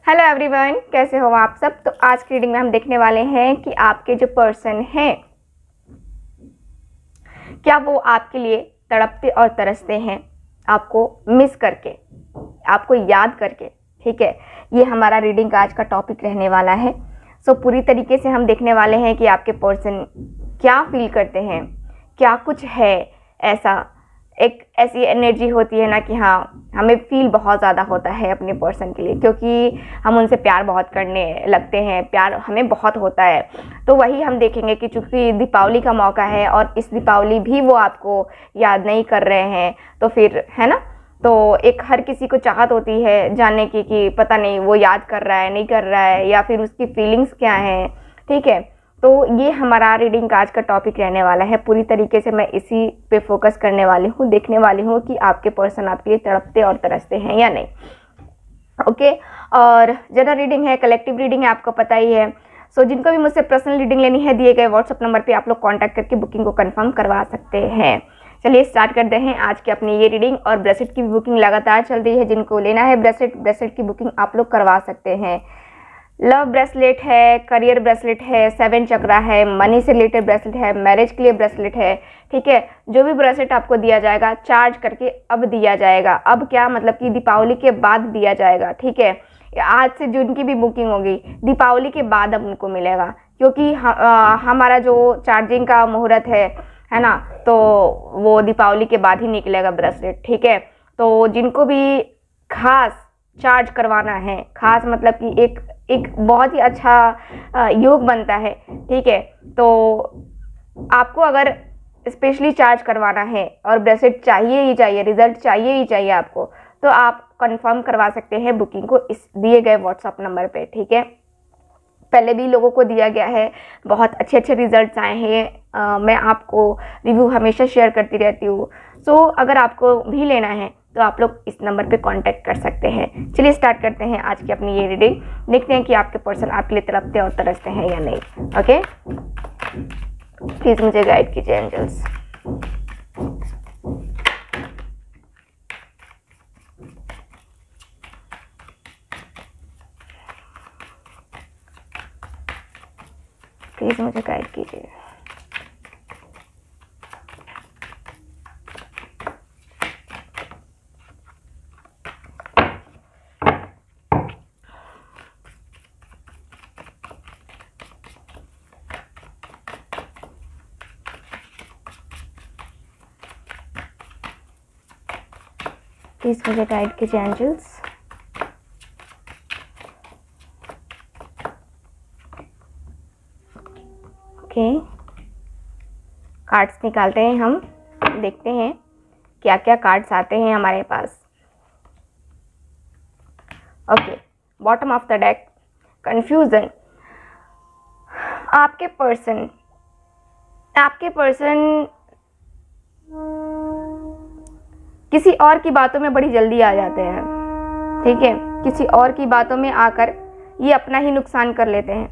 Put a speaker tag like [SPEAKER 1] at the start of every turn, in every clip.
[SPEAKER 1] Hello everyone, कैसे हो आप सब। तो आज की रीडिंग में हम देखने वाले हैं कि आपके जो पर्सन हैं क्या वो आपके लिए तड़पते और तरसते हैं, आपको मिस करके, आपको याद करके। ठीक है, ये हमारा रीडिंग का आज का टॉपिक रहने वाला है। सो पूरी तरीके से हम देखने वाले हैं कि आपके पर्सन क्या फील करते हैं, क्या कुछ है ऐसा, एक ऐसी एनर्जी होती है ना कि हाँ, हमें फील बहुत ज़्यादा होता है अपने पर्सन के लिए, क्योंकि हम उनसे प्यार बहुत करने लगते हैं, प्यार हमें बहुत होता है। तो वही हम देखेंगे कि चूँकि दीपावली का मौका है और इस दीपावली भी वो आपको याद नहीं कर रहे हैं, तो फिर है ना, तो एक हर किसी को चाहत होती है जानने की कि पता नहीं वो याद कर रहा है नहीं कर रहा है, या फिर उसकी फीलिंग्स क्या हैं। ठीक है, तो ये हमारा रीडिंग का आज का टॉपिक रहने वाला है। पूरी तरीके से मैं इसी पे फोकस करने वाली हूँ, देखने वाली हूँ कि आपके पर्सन आपके लिए तड़पते और तरसते हैं या नहीं। ओके, और जनरल रीडिंग है, कलेक्टिव रीडिंग है, आपको पता ही है। सो जिनको भी मुझसे पर्सनल रीडिंग लेनी है, दिए गए व्हाट्सअप नंबर पे आप लोग कॉन्टैक्ट करके बुकिंग को कन्फर्म करवा सकते हैं। चलिए स्टार्ट करते हैं आज की अपनी ये रीडिंग। और ब्रेसलेट की बुकिंग लगातार चल रही है, जिनको लेना है ब्रेसलेट की बुकिंग आप लोग करवा सकते हैं। लव ब्रेसलेट है, करियर ब्रेसलेट है, 7 चक्रा है, मनी से रिलेटेड ब्रेसलेट है, मैरिज के लिए ब्रेसलेट है। ठीक है, जो भी ब्रेसलेट आपको दिया जाएगा चार्ज करके अब दिया जाएगा। अब क्या मतलब कि दीपावली के बाद दिया जाएगा। ठीक है, आज से जिनकी भी बुकिंग होगी दीपावली के बाद अब उनको मिलेगा, क्योंकि हमारा जो चार्जिंग का मुहूर्त है ना, तो वो दीपावली के बाद ही निकलेगा ब्रेसलेट। ठीक है, तो जिनको भी खास चार्ज करवाना है, खास मतलब कि एक बहुत ही अच्छा योग बनता है। ठीक है, तो आपको अगर स्पेशली चार्ज करवाना है और ब्रेसलेट चाहिए ही चाहिए, रिजल्ट चाहिए ही चाहिए आपको, तो आप कंफर्म करवा सकते हैं बुकिंग को इस दिए गए व्हाट्सअप नंबर पे। ठीक है, पहले भी लोगों को दिया गया है, बहुत अच्छे अच्छे रिजल्ट्स आए हैं। मैं आपको रिव्यू हमेशा शेयर करती रहती हूँ। सो अगर आपको भी लेना है तो आप लोग इस नंबर पे कांटेक्ट कर सकते हैं। चलिए स्टार्ट करते हैं आज की अपनी ये रीडिंग, देखते हैं कि आपके पर्सन आपके लिए तड़पते और तरसते हैं या नहीं। ओके, प्लीज़ मुझे गाइड कीजिए एंजल्स। प्लीज़ मुझे गाइड कीजिए। प्लीज़ मुझे गाइड कीजिए एंजल्स। ओके, कार्ड्स निकालते हैं, हम देखते हैं क्या क्या कार्ड्स आते हैं हमारे पास। Okay, bottom of the deck, confusion. आपके पर्सन किसी और की बातों में बड़ी जल्दी आ जाते हैं। ठीक है, किसी और की बातों में आकर ये अपना ही नुकसान कर लेते हैं,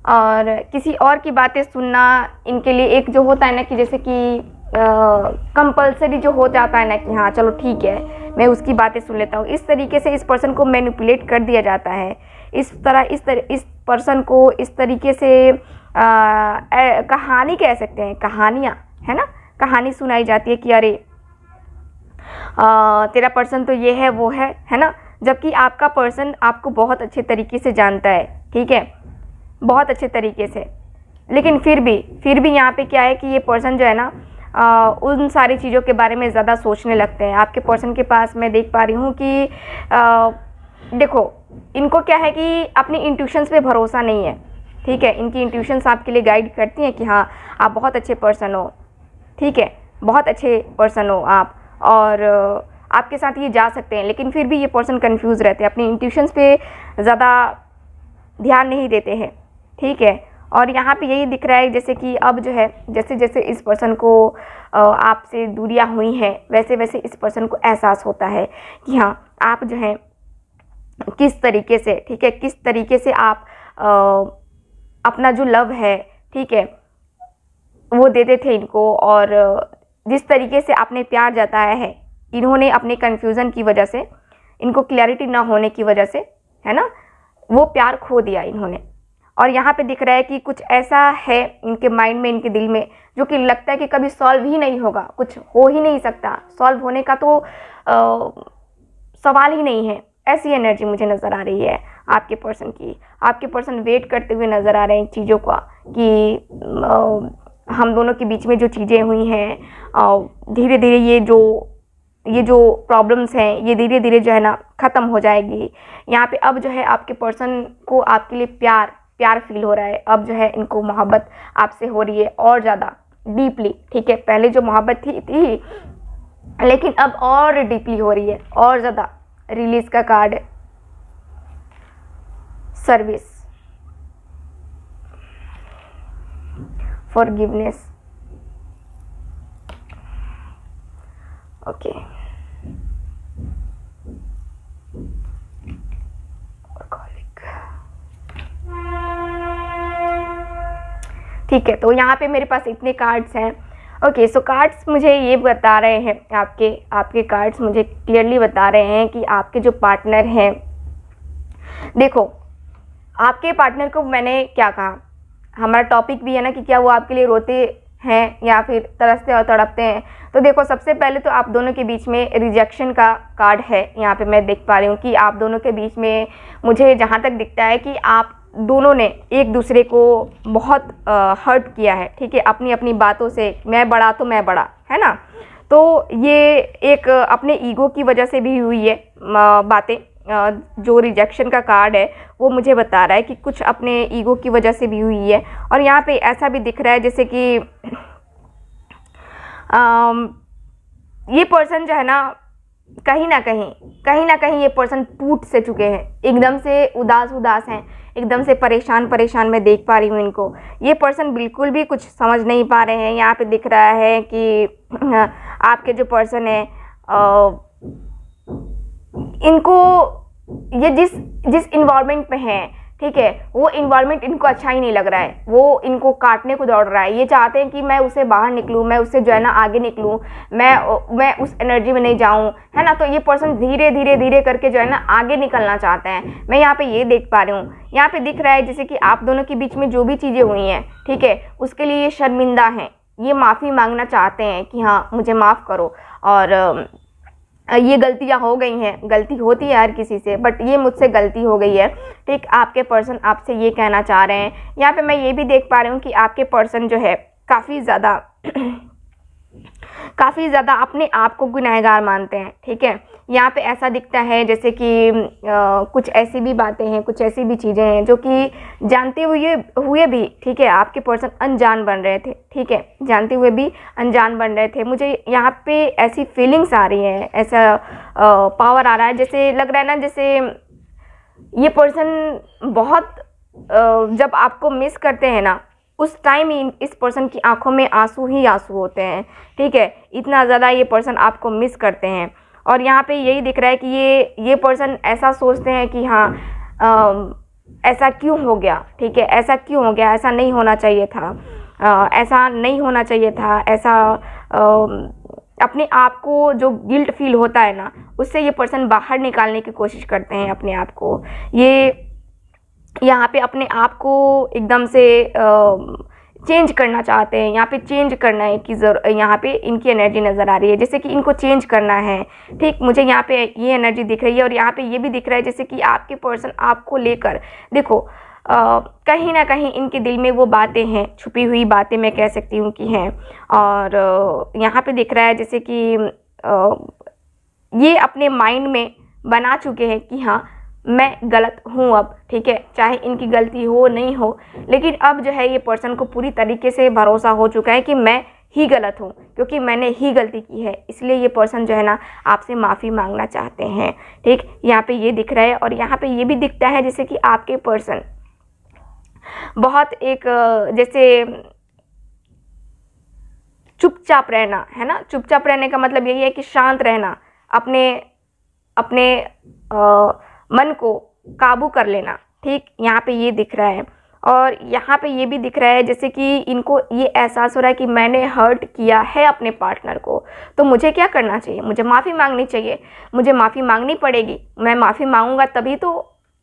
[SPEAKER 1] और किसी और की बातें सुनना इनके लिए एक जो होता है ना कि जैसे कि कंपल्सरी जो हो जाता है ना कि हाँ चलो ठीक है मैं उसकी बातें सुन लेता हूँ, इस तरीके से इस पर्सन को मैनिपुलेट कर दिया जाता है। इस पर्सन को इस तरीके से कहानी कह सकते हैं, कहानियाँ है ना, कहानी सुनाई जाती है कि अरे तेरा पर्सन तो ये है वो है ना, जबकि आपका पर्सन आपको बहुत अच्छे तरीके से जानता है। ठीक है, बहुत अच्छे तरीके से, लेकिन फिर भी यहाँ पे क्या है कि ये पर्सन जो है ना उन सारी चीज़ों के बारे में ज़्यादा सोचने लगते हैं। आपके पर्सन के पास मैं देख पा रही हूँ कि देखो, इनको क्या है कि अपनी इंट्यूशंस पे भरोसा नहीं है। ठीक है, इनकी इंट्यूशंस आपके लिए गाइड करती हैं कि हाँ आप बहुत अच्छे पर्सन हो। ठीक है, बहुत अच्छे पर्सन हो आप, और आपके साथ ये जा सकते हैं, लेकिन फिर भी ये पर्सन कंफ्यूज रहते हैं, अपनी इंट्यूशंस पे ज़्यादा ध्यान नहीं देते हैं। ठीक है, और यहाँ पे यही दिख रहा है जैसे कि अब जो है जैसे जैसे इस पर्सन को आपसे दूरियां हुई हैं, वैसे वैसे इस पर्सन को एहसास होता है कि हाँ आप जो है किस तरीके से, ठीक है, किस तरीके से आप अपना जो लव है, ठीक है, वो देते थे इनको, और जिस तरीके से आपने प्यार जताया है, इन्होंने अपने कन्फ्यूज़न की वजह से, इनको क्लैरिटी ना होने की वजह से, है ना, वो प्यार खो दिया इन्होंने। और यहाँ पे दिख रहा है कि कुछ ऐसा है इनके माइंड में, इनके दिल में, जो कि लगता है कि कभी सॉल्व ही नहीं होगा, कुछ हो ही नहीं सकता, सॉल्व होने का तो सवाल ही नहीं है। ऐसी एनर्जी मुझे नज़र आ रही है आपके पर्सन की। आपके पर्सन वेट करते हुए नज़र आ रहे हैं चीज़ों का, कि हम दोनों के बीच में जो चीज़ें हुई हैं, धीरे धीरे ये जो प्रॉब्लम्स हैं ये धीरे धीरे जो है ना ख़त्म हो जाएगी। यहाँ पे अब जो है आपके पर्सन को आपके लिए प्यार फील हो रहा है। अब जो है इनको मोहब्बत आपसे हो रही है और ज़्यादा डीपली, ठीक है। पहले जो मोहब्बत थी लेकिन अब और डीपली हो रही है, और ज़्यादा। रिलीज का कार्ड है, सर्विस, फॉरगिवनेस, ओके, ठीक है। तो यहाँ पे मेरे पास इतने कार्ड्स हैं। ओके, सो कार्ड्स मुझे ये बता रहे हैं, आपके कार्ड्स मुझे क्लियरली बता रहे हैं कि आपके जो पार्टनर हैं, देखो आपके पार्टनर को मैंने क्या कहा, हमारा टॉपिक भी है ना कि क्या वो आपके लिए रोते हैं या फिर तरसते और तड़पते हैं। तो देखो, सबसे पहले तो आप दोनों के बीच में रिजेक्शन का कार्ड है। यहाँ पे मैं देख पा रही हूँ कि आप दोनों के बीच में मुझे जहाँ तक दिखता है कि आप दोनों ने एक दूसरे को बहुत हर्ट किया है, ठीक है, अपनी अपनी बातों से। मैं बड़ा तो मैं बड़ा, है ना। तो ये एक अपने ईगो की वजह से भी हुई है बातें। जो रिजेक्शन का कार्ड है वो मुझे बता रहा है कि कुछ अपने ईगो की वजह से भी हुई है। और यहाँ पे ऐसा भी दिख रहा है जैसे कि ये पर्सन जो है ना कहीं ना कहीं ये पर्सन टूट से चुके हैं, एकदम से उदास हैं, एकदम से परेशान मैं देख पा रही हूँ इनको। ये पर्सन बिल्कुल भी कुछ समझ नहीं पा रहे हैं। यहाँ पे दिख रहा है कि आपके जो पर्सन है, इनको ये जिस इन्वायरमेंट में है, ठीक है, वो इन्वायरमेंट इनको अच्छा ही नहीं लग रहा है। वो इनको काटने को दौड़ रहा है। ये चाहते हैं कि मैं उससे बाहर निकलूं, मैं उससे जो है ना आगे निकलूं, मैं उस एनर्जी में नहीं जाऊं, है ना। तो ये पर्सन धीरे करके जो है ना आगे निकलना चाहते हैं। मैं यहाँ पे ये देख पा रही हूँ। यहाँ पे दिख रहा है जैसे कि आप दोनों के बीच में जो भी चीज़ें हुई हैं, ठीक है, उसके लिए ये शर्मिंदा हैं। ये माफ़ी मांगना चाहते हैं कि हाँ मुझे माफ़ करो, और ये गलतियाँ हो गई हैं। गलती होती है हर किसी से, बट ये मुझसे गलती हो गई है, ठीक। आपके पर्सन आपसे ये कहना चाह रहे हैं। यहाँ पे मैं ये भी देख पा रही हूँ कि आपके पर्सन जो है काफ़ी ज़्यादा अपने आप को गुनहगार मानते हैं, ठीक है। यहाँ पे ऐसा दिखता है जैसे कि कुछ ऐसी भी बातें हैं, कुछ ऐसी भी चीज़ें हैं जो कि जानते हुए भी, ठीक है, आपके पर्सन अनजान बन रहे थे, ठीक है, जानते हुए भी अनजान बन रहे थे। मुझे यहाँ पे ऐसी फीलिंग्स आ रही हैं, ऐसा पावर आ रहा है, जैसे लग रहा है ना जैसे ये पर्सन बहुत जब आपको मिस करते हैं ना, उस टाइम ही इस पर्सन की आंखों में आंसू ही आंसू होते हैं, ठीक है। इतना ज़्यादा ये पर्सन आपको मिस करते हैं। और यहाँ पे यही दिख रहा है कि ये पर्सन ऐसा सोचते हैं कि हाँ ऐसा क्यों हो गया, ठीक है, ऐसा क्यों हो गया, ऐसा नहीं होना चाहिए था, ऐसा नहीं होना चाहिए था, ऐसा अपने आप को जो गिल्ट फील होता है ना, उससे ये पर्सन बाहर निकालने की कोशिश करते हैं अपने आप को। ये यहाँ पे अपने आप को एकदम से चेंज करना चाहते हैं। यहाँ पे चेंज करना है कि यहाँ पे इनकी एनर्जी नज़र आ रही है जैसे कि इनको चेंज करना है, ठीक। मुझे यहाँ पे ये एनर्जी दिख रही है। और यहाँ पे ये भी दिख रहा है जैसे कि आपके पर्सन आपको लेकर, देखो कहीं ना कहीं इनके दिल में वो बातें हैं, छुपी हुई बातें मैं कह सकती हूँ कि हैं। और यहाँ पे दिख रहा है जैसे कि ये अपने माइंड में बना चुके हैं कि हाँ मैं गलत हूँ अब, ठीक है, चाहे इनकी गलती हो नहीं हो, लेकिन अब जो है ये पर्सन को पूरी तरीके से भरोसा हो चुका है कि मैं ही गलत हूँ, क्योंकि मैंने ही गलती की है। इसलिए ये पर्सन जो है ना आपसे माफ़ी मांगना चाहते हैं, ठीक। यहाँ पे ये दिख रहा है। और यहाँ पे ये भी दिखता है जैसे कि आपके पर्सन बहुत एक जैसे चुपचाप रहना, है ना। चुपचाप रहने का मतलब यही है कि शांत रहना, अपने मन को काबू कर लेना, ठीक। यहाँ पे ये दिख रहा है। और यहाँ पे ये भी दिख रहा है जैसे कि इनको ये एहसास हो रहा है कि मैंने हर्ट किया है अपने पार्टनर को, तो मुझे क्या करना चाहिए, मुझे माफ़ी मांगनी चाहिए, मुझे माफ़ी मांगनी पड़ेगी। मैं माफ़ी मांगूंगा तभी तो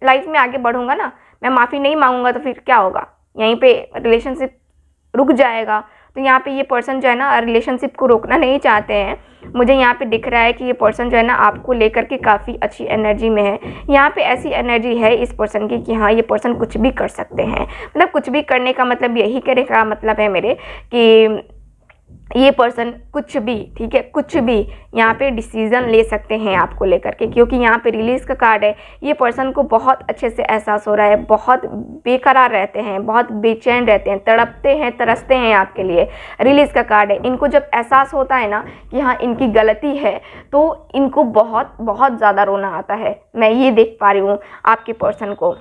[SPEAKER 1] लाइफ में आगे बढ़ूंगा ना, मैं माफ़ी नहीं मांगूंगा तो फिर क्या होगा, यहीं पे रिलेशनशिप रुक जाएगा। तो यहाँ पे ये पर्सन जो है ना रिलेशनशिप को रोकना नहीं चाहते हैं। मुझे यहाँ पे दिख रहा है कि ये पर्सन जो है ना आपको लेकर के काफ़ी अच्छी एनर्जी में है। यहाँ पे ऐसी एनर्जी है इस पर्सन की कि हाँ ये पर्सन कुछ भी कर सकते हैं। मतलब कुछ भी करने का मतलब यही करने का मतलब है मेरे कि ये पर्सन कुछ भी, ठीक है, कुछ भी यहाँ पे डिसीज़न ले सकते हैं आपको लेकर के, क्योंकि यहाँ पे रिलीज़ का कार्ड है। ये पर्सन को बहुत अच्छे से एहसास हो रहा है, बहुत बेकरार रहते हैं, बहुत बेचैन रहते हैं, तड़पते हैं, तरसते हैं आपके लिए। रिलीज़ का कार्ड है। इनको जब एहसास होता है ना कि हाँ इनकी गलती है तो इनको बहुत बहुत ज़्यादा रोना आता है। मैं ये देख पा रही हूँ आपके पर्सन को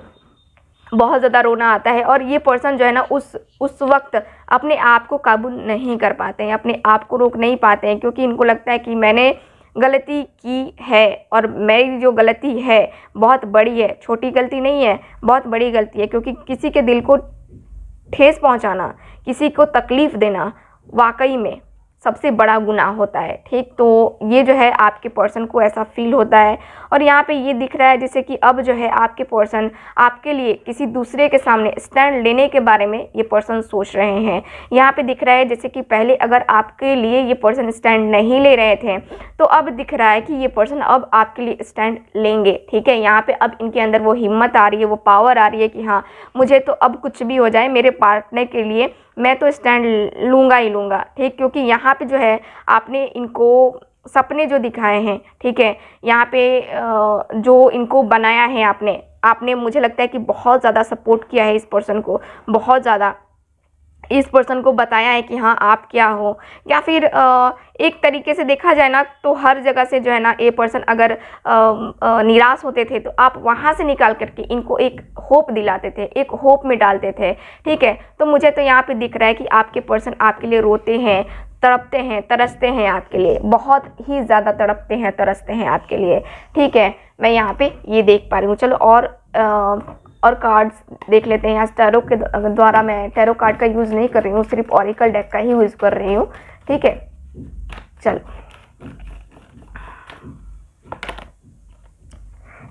[SPEAKER 1] बहुत ज़्यादा रोना आता है। और ये पर्सन जो है ना उस वक्त अपने आप को काबू नहीं कर पाते हैं, अपने आप को रोक नहीं पाते हैं, क्योंकि इनको लगता है कि मैंने गलती की है और मेरी जो गलती है बहुत बड़ी है, छोटी गलती नहीं है, बहुत बड़ी गलती है। क्योंकि किसी के दिल को ठेस पहुंचाना, किसी को तकलीफ़ देना वाकई में सबसे बड़ा गुनाह होता है, ठीक। तो ये जो है आपके पर्सन को ऐसा फील होता है। और यहाँ पे ये दिख रहा है जैसे कि अब जो है आपके पर्सन आपके लिए किसी दूसरे के सामने स्टैंड लेने के बारे में ये पर्सन सोच रहे हैं। यहाँ पे दिख रहा है जैसे कि पहले अगर आपके लिए ये पर्सन स्टैंड नहीं ले रहे थे तो अब दिख रहा है कि ये पर्सन अब आपके लिए स्टैंड लेंगे, ठीक है। यहाँ पे अब इनके अंदर वो हिम्मत आ रही है, वो पावर आ रही है कि हाँ मुझे तो अब कुछ भी हो जाए मेरे पार्टनर के लिए मैं तो स्टैंड लूँगा ही लूँगा, ठीक। क्योंकि यहाँ पे जो है आपने इनको सपने जो दिखाए हैं, ठीक है, यहाँ पे जो इनको बनाया है आपने मुझे लगता है कि बहुत ज़्यादा सपोर्ट किया है इस पर्सन को, बहुत ज़्यादा इस पर्सन को बताया है कि हाँ आप क्या हो। या फिर एक तरीके से देखा जाए ना तो हर जगह से जो है ना ये पर्सन अगर निराश होते थे तो आप वहाँ से निकाल करके इनको एक होप दिलाते थे, एक होप में डालते थे, ठीक है। तो मुझे तो यहाँ पे दिख रहा है कि आपके पर्सन आपके लिए रोते हैं, तड़पते हैं, तरसते हैं आपके लिए, बहुत ही ज़्यादा तड़पते हैं, तरसते हैं आपके लिए, ठीक है। मैं यहाँ पे ये देख पा रही हूँ। चलो और कार्ड्स देख लेते हैं। आज टैरो के द्वारा मैं टैरो कार्ड का यूज़ नहीं कर रही हूँ, सिर्फ ऑरिकल डेक का ही यूज़ कर रही हूँ, ठीक है। चलो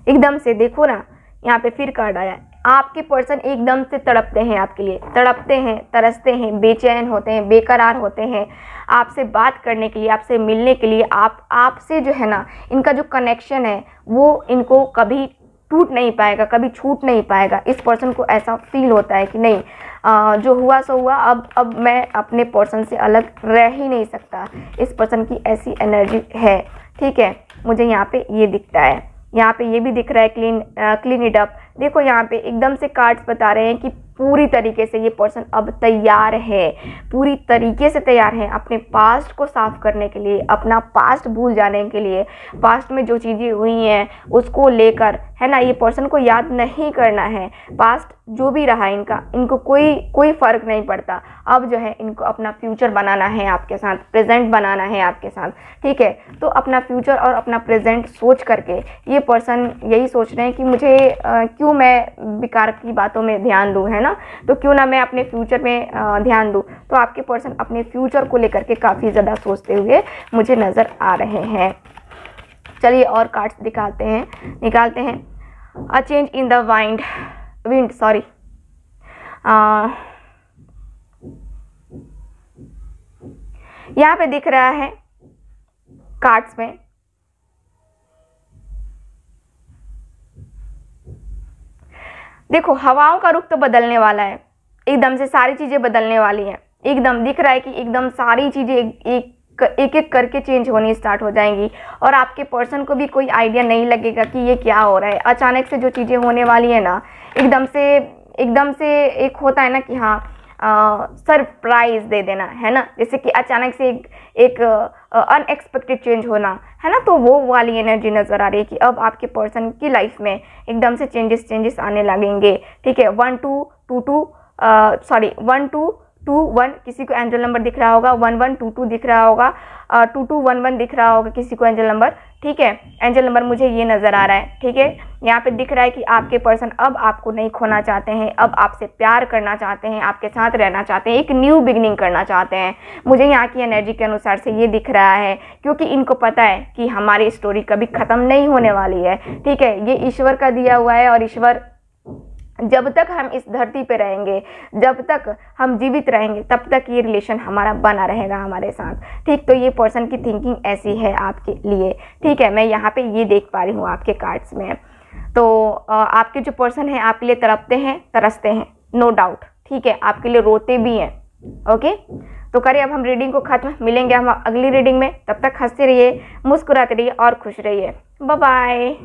[SPEAKER 1] एकदम से देखो ना यहाँ पे फिर कार्ड आया। आपके पर्सन एकदम से तड़पते हैं आपके लिए, तड़पते हैं, तरसते हैं, बेचैन होते हैं, बेकरार होते हैं आपसे बात करने के लिए, आपसे मिलने के लिए। आपसे जो है ना इनका जो कनेक्शन है वो इनको कभी टूट नहीं पाएगा, कभी छूट नहीं पाएगा। इस पर्सन को ऐसा फील होता है कि नहीं जो हुआ सो हुआ, अब मैं अपने पर्सन से अलग रह ही नहीं सकता। इस पर्सन की ऐसी एनर्जी है, ठीक है। मुझे यहाँ पे ये दिखता है, यहाँ पे ये भी दिख रहा है क्लीन इट अप। देखो यहाँ पे एकदम से कार्ड्स बता रहे हैं कि पूरी तरीके से ये पर्सन अब तैयार है, पूरी तरीके से तैयार है अपने पास्ट को साफ करने के लिए, अपना पास्ट भूल जाने के लिए। पास्ट में जो चीज़ें हुई हैं उसको लेकर, है ना, ये पर्सन को याद नहीं करना है। पास्ट जो भी रहा इनको कोई फ़र्क नहीं पड़ता। अब जो है इनको अपना फ्यूचर बनाना है आपके साथ, प्रेजेंट बनाना है आपके साथ, ठीक है। तो अपना फ्यूचर और अपना प्रेजेंट सोच करके ये पर्सन यही सोच रहे हैं कि मुझे क्यों मैं बेकार की बातों में ध्यान दूँ, है ना, तो क्यों ना मैं अपने फ्यूचर में ध्यान दूँ। तो आपके पर्सन अपने फ्यूचर को लेकर के काफ़ी ज़्यादा सोचते हुए मुझे नज़र आ रहे हैं। चलिए और कार्ड्स निकालते हैं। A change in the wind sorry, यहाँ पे दिख रहा है कार्ड्स में देखो हवाओं का रुख तो बदलने वाला है, एकदम से सारी चीज़ें बदलने वाली हैं। एकदम दिख रहा है कि एकदम सारी चीज़ें एक एक करके चेंज होनी स्टार्ट हो जाएंगी और आपके पर्सन को भी कोई आइडिया नहीं लगेगा कि ये क्या हो रहा है। अचानक से जो चीज़ें होने वाली है ना, एकदम से एक होता है ना कि हाँ सरप्राइज दे देना, है ना, जैसे कि अचानक से एक अनएक्सपेक्टेड चेंज होना, है ना। तो वो वाली एनर्जी नज़र आ रही है कि अब आपके पर्सन की लाइफ में एकदम से चेंजेस आने लगेंगे, ठीक है। 1 2 2 2 सॉरी 1 2 2 1 किसी को एंजल नंबर दिख रहा होगा, 1 1 2 2 दिख रहा होगा, 2 2 1 1 दिख रहा होगा किसी को एंजल नंबर, ठीक है, एंजल नंबर मुझे ये नज़र आ रहा है। ठीक है, यहाँ पे दिख रहा है कि आपके पर्सन अब आपको नहीं खोना चाहते हैं, अब आपसे प्यार करना चाहते हैं, आपके साथ रहना चाहते हैं, एक न्यू बिगनिंग करना चाहते हैं। मुझे यहाँ की एनर्जी के अनुसार से ये दिख रहा है, क्योंकि इनको पता है कि हमारी स्टोरी कभी ख़त्म नहीं होने वाली है। ठीक है, ये ईश्वर का दिया हुआ है, और ईश्वर जब तक हम इस धरती पे रहेंगे, जब तक हम जीवित रहेंगे, तब तक ये रिलेशन हमारा बना रहेगा हमारे साथ। ठीक, तो ये पर्सन की थिंकिंग ऐसी है आपके लिए। ठीक है, मैं यहाँ पे ये देख पा रही हूँ आपके कार्ड्स में। तो आपके जो पर्सन है आपके लिए तड़पते हैं, तरसते हैं, नो डाउट। ठीक है, आपके लिए रोते भी हैं। ओके, तो करिए अब हम रीडिंग को ख़त्म। मिलेंगे हम अगली रीडिंग में, तब तक हंसते रहिए, मुस्कुराते रहिए और खुश रहिए। Bye bye.